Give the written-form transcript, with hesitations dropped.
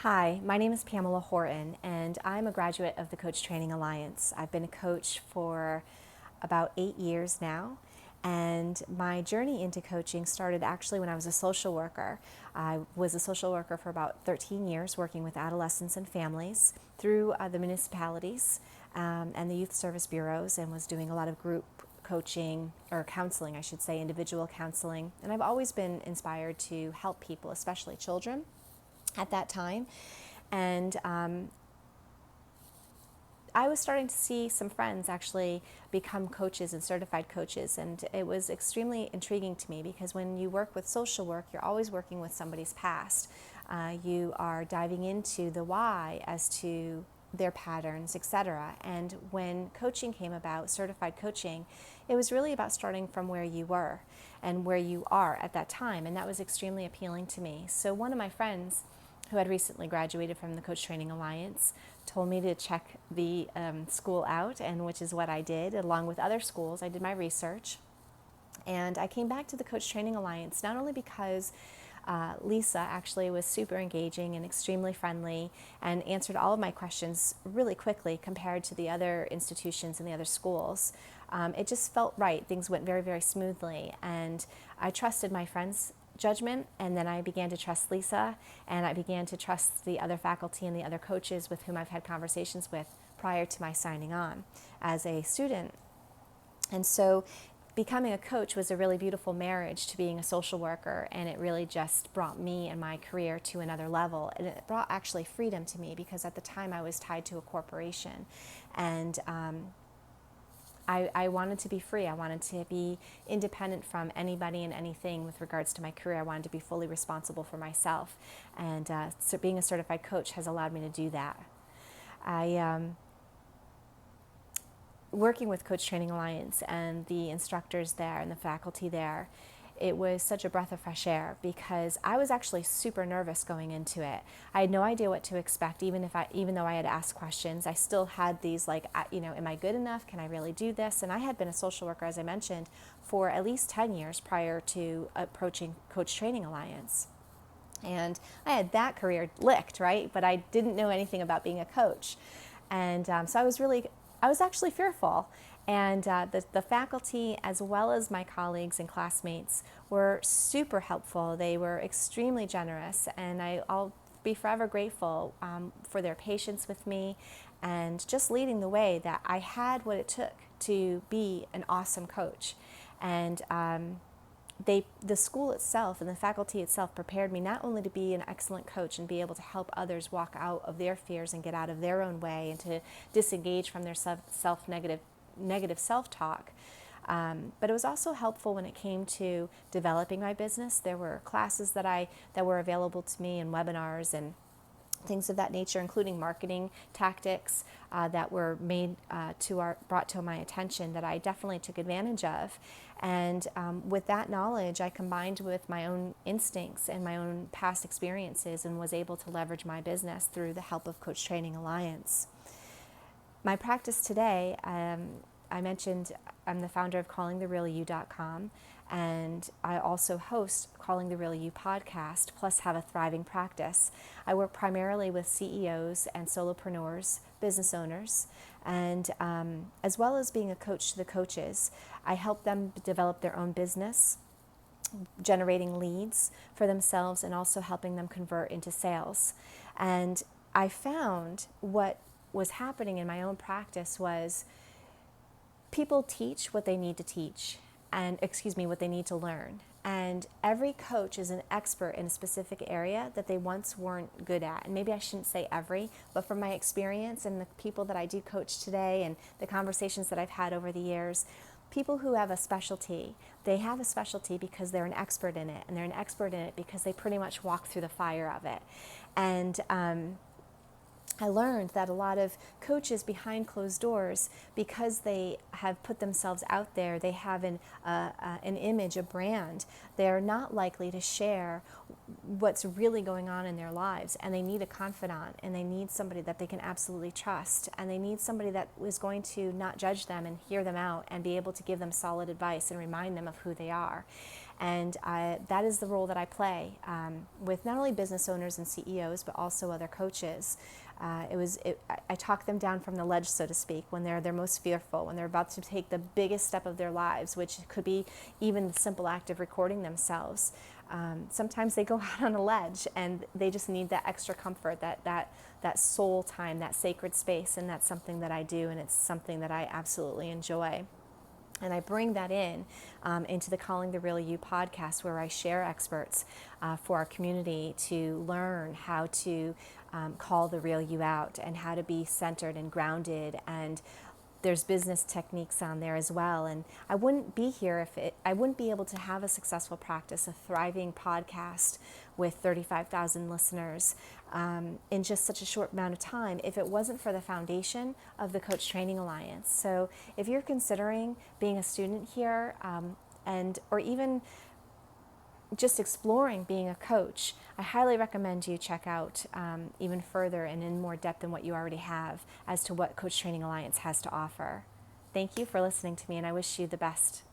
Hi, my name is Pamela Horton, and I'm a graduate of the Coach Training Alliance. I've been a coach for about 8 years now, and my journey into coaching started actually when I was a social worker. I was a social worker for about 13 years, working with adolescents and families through the municipalities and the youth service bureaus, and was doing a lot of group coaching, or counseling, I should say, individual counseling. And I've always been inspired to help people, especially children at that time. And I was starting to see some friends actually become coaches and certified coaches, and it was extremely intriguing to me because when you work with social work, you're always working with somebody's past. You are diving into the why as to their patterns, etc. And when coaching came about, certified coaching, it was really about starting from where you were and where you are at that time, and that was extremely appealing to me. So one of my friends who had recently graduated from the Coach Training Alliance told me to check the school out, and which is what I did along with other schools. I did my research, and I came back to the Coach Training Alliance not only because Lisa actually was super engaging and extremely friendly and answered all of my questions really quickly compared to the other institutions and the other schools. It just felt right. Things went very, very smoothly, and I trusted my friends' judgment, and then I began to trust Lisa, and I began to trust the other faculty and the other coaches with whom I've had conversations with prior to my signing on as a student. And so becoming a coach was a really beautiful marriage to being a social worker, and it really just brought me and my career to another level. And it brought actually freedom to me because at the time I was tied to a corporation, and I wanted to be free. I wanted to be independent from anybody and anything with regards to my career. I wanted to be fully responsible for myself, and so being a certified coach has allowed me to do that. Working with Coach Training Alliance and the instructors there and the faculty there, it was such a breath of fresh air because I was actually super nervous going into it. I had no idea what to expect, even though I had asked questions. I still had these am I good enough? Can I really do this? And I had been a social worker, as I mentioned, for at least 10 years prior to approaching Coach Training Alliance. And I had that career licked, right? But I didn't know anything about being a coach. And so I was actually fearful. And the faculty, as well as my colleagues and classmates, were super helpful. They were extremely generous, and I'll be forever grateful for their patience with me and just leading the way, that I had what it took to be an awesome coach. And the school itself and the faculty itself prepared me not only to be an excellent coach and be able to help others walk out of their fears and get out of their own way and to disengage from their negative self-talk, but it was also helpful when it came to developing my business. There were classes that were available to me, and webinars and things of that nature, including marketing tactics that were brought to my attention, that I definitely took advantage of. And with that knowledge, I combined with my own instincts and my own past experiences, and was able to leverage my business through the help of Coach Training Alliance. My practice today, I mentioned I'm the founder of CallingTheRealYou.com, and I also host Calling the Real You podcast, plus have a thriving practice. I work primarily with CEOs and solopreneurs, business owners, and as well as being a coach to the coaches, I help them develop their own business, generating leads for themselves, and also helping them convert into sales. And I found what was happening in my own practice was people teach what they need to teach, what they need to learn. And every coach is an expert in a specific area that they once weren't good at. And maybe I shouldn't say every, but from my experience and the people that I do coach today and the conversations that I've had over the years, people who have a specialty, they have a specialty because they're an expert in it, and they're an expert in it because they pretty much walk through the fire of it. And I learned that a lot of coaches behind closed doors, because they have put themselves out there, they have an image, a brand, they're not likely to share what's really going on in their lives. And they need a confidant, and they need somebody that they can absolutely trust. And they need somebody that is going to not judge them and hear them out and be able to give them solid advice and remind them of who they are. And that is the role that I play with not only business owners and CEOs, but also other coaches. I talk them down from the ledge, so to speak, when they're most fearful, when they're about to take the biggest step of their lives, which could be even the simple act of recording themselves. Sometimes they go out on a ledge and they just need that extra comfort, that soul time, that sacred space, and that's something that I do, and it's something that I absolutely enjoy. And I bring that into the Calling the Real You podcast, where I share experts for our community to learn how to call the real you out and how to be centered and grounded. And there's business techniques on there as well. And I wouldn't be here I wouldn't be able to have a successful practice, a thriving podcast with 35,000 listeners in just such a short amount of time, if it wasn't for the foundation of the Coach Training Alliance. So if you're considering being a student here or even just exploring being a coach, I highly recommend you check out even further and in more depth than what you already have as to what Coach Training Alliance has to offer. Thank you for listening to me, and I wish you the best.